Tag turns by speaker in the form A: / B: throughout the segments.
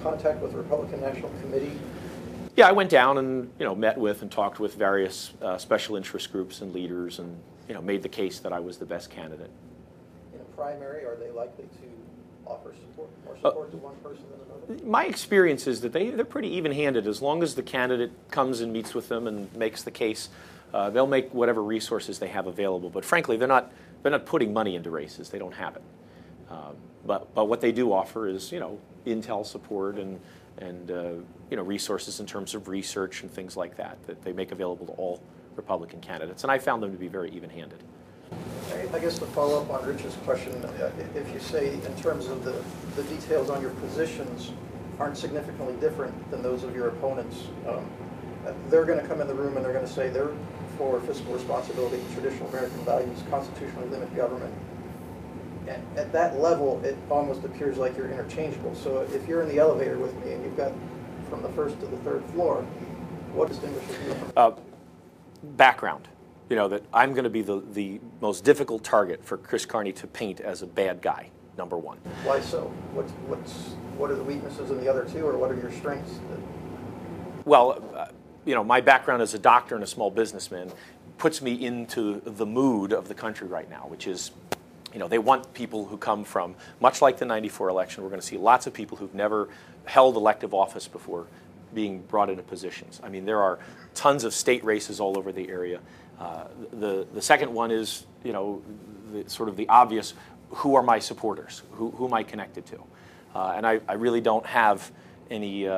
A: contact with the Republican National Committee?
B: Yeah, I went down and met with and talked with various special interest groups and leaders, and made the case that I was the best candidate.
A: In a primary, are they likely to offer more support to one person than another?
B: My experience is that they're pretty even-handed. As long as the candidate comes and meets with them and makes the case, they'll make whatever resources they have available. But frankly, they're not putting money into races. They don't have it. But what they do offer is intel support and resources in terms of research and things like that they make available to all Republican candidates. And I found them to be very even-handed.
A: I guess to follow up on Rich's question, if you say in terms of the details on your positions aren't significantly different than those of your opponents, they're going to come in the room and they're going to say they're for fiscal responsibility, traditional American values, constitutionally limited government. And at that level, it almost appears like you're interchangeable. So if you're in the elevator with me and you've got from the first to the third floor, what distinguishes you from
B: background? That I'm going to be the most difficult target for Chris Carney to paint as a bad guy, number one.
A: Why so? What are the weaknesses in the other two, or what are your strengths?
B: Well, my background as a doctor and a small businessman puts me into the mood of the country right now, which is, they want people who come from, much like the '94 election, we're going to see lots of people who've never held elective office before being brought into positions. I mean, there are tons of state races all over the area. The second one is, sort of the obvious, who are my supporters? Who am I connected to? And I really don't have any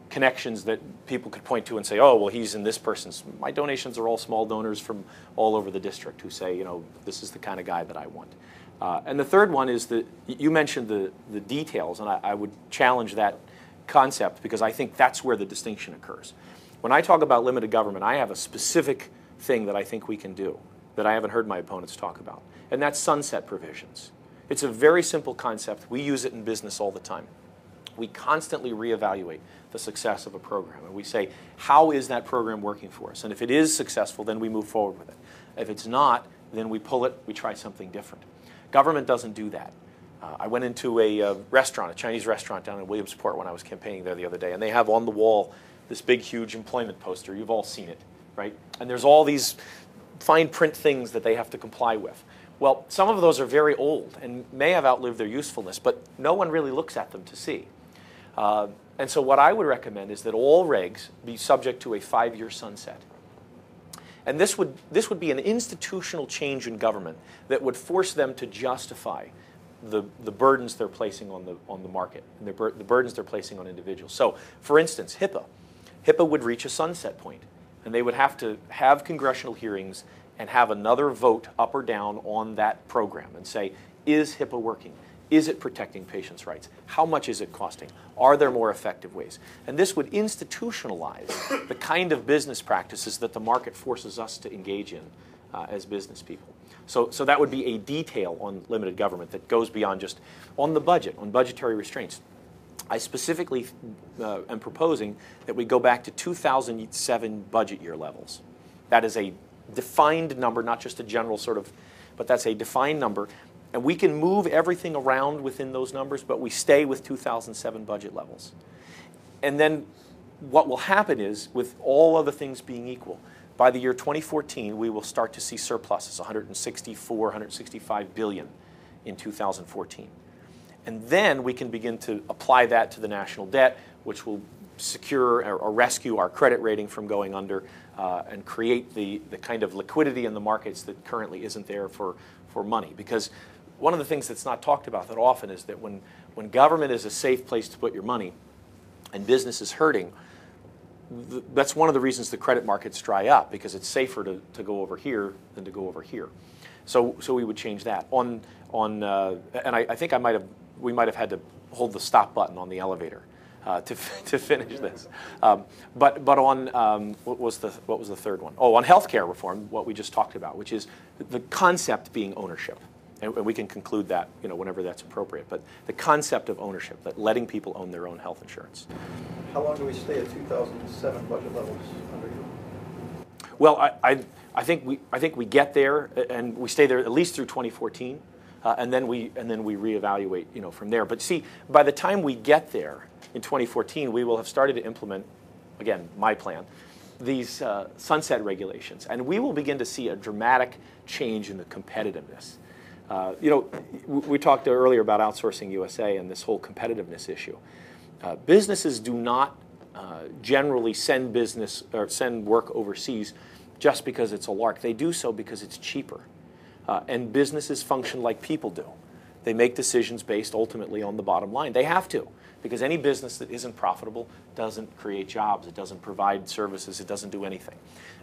B: connections that people could point to and say, oh, well, he's in this person's. My donations are all small donors from all over the district who say, this is the kind of guy that I want. And the third one is that you mentioned the details, and I would challenge that concept because I think that's where the distinction occurs. When I talk about limited government, I have a specific thing that I think we can do that I haven't heard my opponents talk about, and that's sunset provisions. It's a very simple concept. We use it in business all the time. We constantly reevaluate the success of a program, and we say, how is that program working for us? And if it is successful, then we move forward with it. If it's not, then we pull it, we try something different. Government doesn't do that. I went into a restaurant, a Chinese restaurant down in Williamsport when I was campaigning there the other day, and they have on the wall this big, huge employment poster. You've all seen it, right? And there's all these fine print things that they have to comply with. Well, some of those are very old and may have outlived their usefulness, but no one really looks at them to see. And so what I would recommend is that all regs be subject to a 5-year sunset. And this would be an institutional change in government that would force them to justify the burdens they're placing on the market and the burdens they're placing on individuals. So, for instance, HIPAA would reach a sunset point, and they would have to have congressional hearings and have another vote up or down on that program and say, is HIPAA working? Is it protecting patients' rights? How much is it costing? Are there more effective ways? And this would institutionalize the kind of business practices that the market forces us to engage in as business people. So that would be a detail on limited government that goes beyond just on the budget, on budgetary restraints. I specifically am proposing that we go back to 2007 budget year levels. That is a defined number, not just a general sort of, but that's a defined number. And we can move everything around within those numbers, but we stay with 2007 budget levels. And then what will happen is, with all other things being equal, by the year 2014, we will start to see surpluses, 164, 165 billion in 2014. And then we can begin to apply that to the national debt, which will secure or rescue our credit rating from going under and create the kind of liquidity in the markets that currently isn't there for money. Because one of the things that's not talked about that often is that when government is a safe place to put your money and business is hurting, that's one of the reasons the credit markets dry up, because it's safer to go over here than to go over here. So we would change that. And I think we might have had to hold the stop button on the elevator to finish this. But on what was the third one? Oh, on healthcare reform, what we just talked about, which is the concept being ownership. And we can conclude that whenever that's appropriate. But the concept of ownership, that letting people own their own health insurance.
A: How long do we stay at 2007 budget levels under you?
B: Well, I think we get there, and we stay there at least through 2014. and then we reevaluate, from there. But see, by the time we get there in 2014, we will have started to implement, again, my plan, these sunset regulations, and we will begin to see a dramatic change in the competitiveness. We talked earlier about outsourcing USA and this whole competitiveness issue. Businesses do not generally send business or send work overseas just because it's a lark. They do so because it's cheaper. And businesses function like people do. They make decisions based ultimately on the bottom line. They have to, because any business that isn't profitable doesn't create jobs, it doesn't provide services, it doesn't do anything.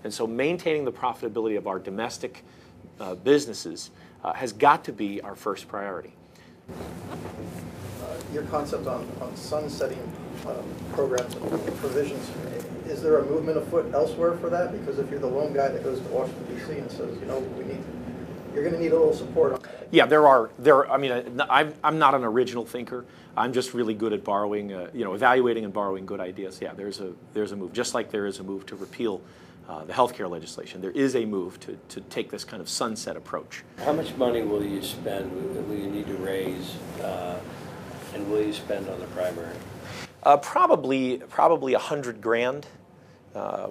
B: And so maintaining the profitability of our domestic businesses has got to be our first priority.
A: Your concept on sunsetting programs and provisions, is there a movement afoot elsewhere for that? Because if you're the lone guy that goes to Washington, D.C. and says, you're going to need a little support on that.
B: Yeah, I mean, I'm not an original thinker. I'm just really good at borrowing, evaluating and borrowing good ideas. Yeah, there's a move, just like there is a move to repeal the healthcare legislation. There is a move to take this kind of sunset approach.
C: How much money will you spend, will you need to raise, and will you spend on the primary?
B: Probably $100,000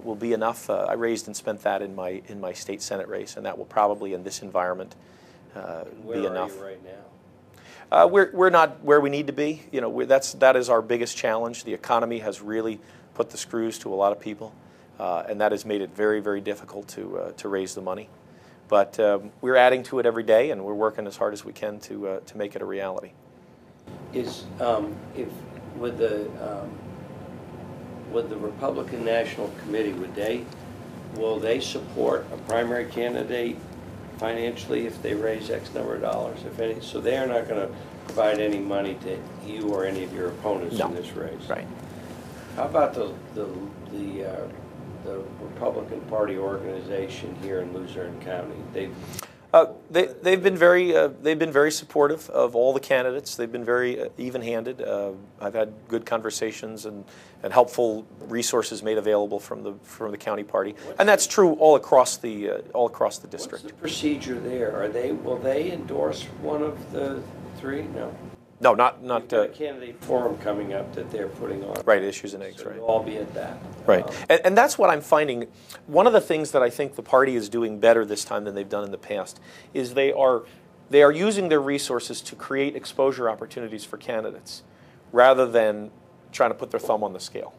B: will be enough. I raised and spent that in my state Senate race, and that will probably, in this environment, be enough.
C: Where are you right now?
B: We're not where we need to be. That is our biggest challenge. The economy has really put the screws to a lot of people, and that has made it very, very difficult to raise the money. But we're adding to it every day, and we're working as hard as we can to make it a reality.
C: With the Republican National Committee, will they support a primary candidate financially if they raise X number of dollars, if any? So they are not going to provide any money to you or any of your opponents in this race.
B: Right.
C: How about the Republican Party organization here in Luzerne County?
B: They've been very supportive of all the candidates. They've been very even-handed. I've had good conversations and helpful resources made available from the county party, and that's true all across the district.
C: What's the procedure there? Will they endorse one of the three? No.
B: No, not.
C: You've got a candidate forum coming up that they're putting on.
B: Right, issues and eggs.
C: So
B: right.
C: You'll all be at that.
B: Right, and that's what I'm finding. One of the things that I think the party is doing better this time than they've done in the past is they are using their resources to create exposure opportunities for candidates, rather than trying to put their thumb on the scale.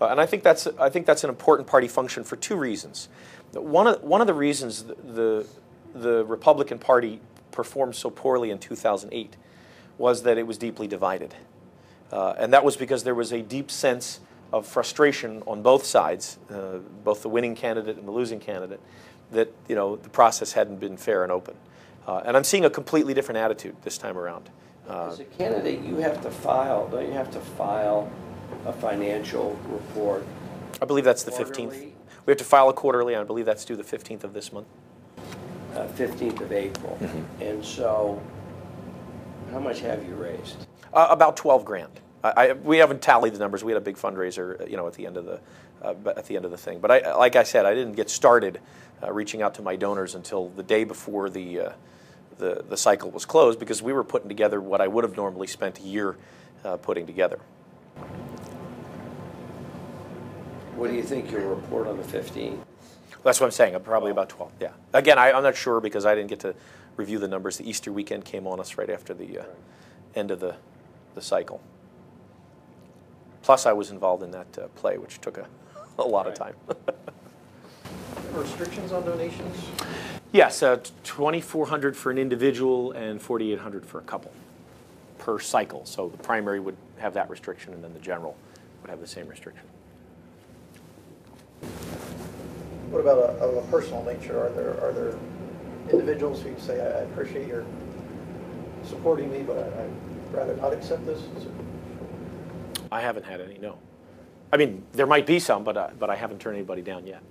B: And I think that's an important party function for two reasons. One of the reasons the Republican Party performed so poorly in 2008 was that it was deeply divided, and that was because there was a deep sense of frustration on both sides, both the winning candidate and the losing candidate, that the process hadn't been fair and open. And I'm seeing a completely different attitude this time around.
C: As a candidate, you have to file. Don't you have to file a financial report?
B: I believe that's the 15th. We have to file a quarterly, and I believe that's due the 15th of this month.
C: 15th of April. Mm-hmm. And so, how much have you raised?
B: About $12,000. We haven't tallied the numbers. We had a big fundraiser, at the end of the thing. But like I said, I didn't get started reaching out to my donors until the day before the cycle was closed, because we were putting together what I would have normally spent a year putting together.
C: What do you think you'll report on the 15th?
B: That's what I'm saying. I'm probably about 12. Yeah. Again, I'm not sure because I didn't get to review the numbers. The Easter weekend came on us right after the end of the cycle. Plus, I was involved in that play, which took a lot of time.
A: Restrictions on donations?
B: Yes, $2,400 for an individual and $4,800 for a couple per cycle. So the primary would have that restriction, and then the general would have the same restriction.
A: What about a personal nature? Are there individuals who say, I appreciate your supporting me, but I'd rather not accept this?
B: I haven't had any, no. I mean, there might be some, but I haven't turned anybody down yet.